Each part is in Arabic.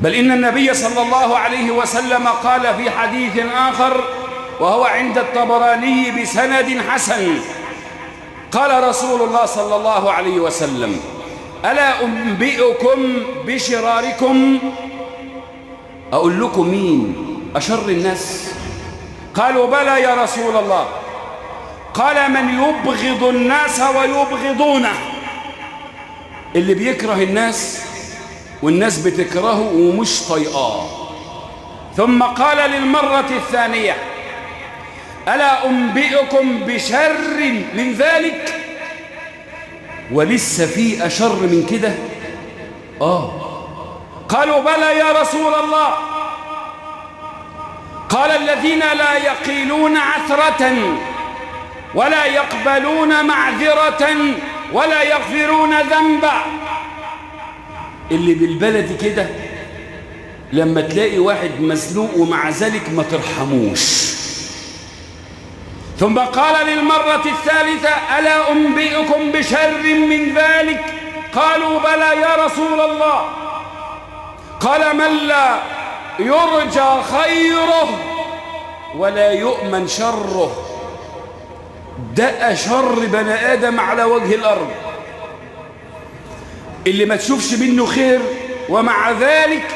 بل إن النبي صلى الله عليه وسلم قال في حديث آخر وهو عند الطبراني بسند حسن، قال رسول الله صلى الله عليه وسلم: ألا أنبئكم بشراركم؟ أقول لكم مين أشر الناس؟ قالوا: بلى يا رسول الله. قال: من يبغض الناس ويبغضونه، اللي بيكره الناس والناس بتكرهه ومش طيقاه. ثم قال للمرة الثانية: ألا أنبئكم بشر من ذلك؟ ولسه في أشر من كده؟ قالوا: بلى يا رسول الله. قال: الذين لا يقيلون عثرة ولا يقبلون معذرة ولا يغفرون ذنبا. اللي بالبلد كده لما تلاقي واحد مزنوق ومع ذلك ما ترحموش. ثم قال للمرة الثالثة: ألا أنبئكم بشر من ذلك؟ قالوا: بلى يا رسول الله. قال: من لا يرجى خيره ولا يؤمن شره. ده أشر بني آدم على وجه الأرض، اللي ما تشوفش منه خير ومع ذلك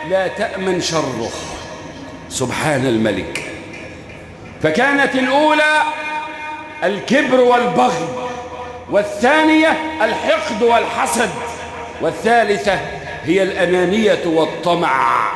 لا تأمن شره. سبحان الملك. فكانت الأولى الكبر والبغي، والثانية الحقد والحسد، والثالثة هي الأنانية والطمع.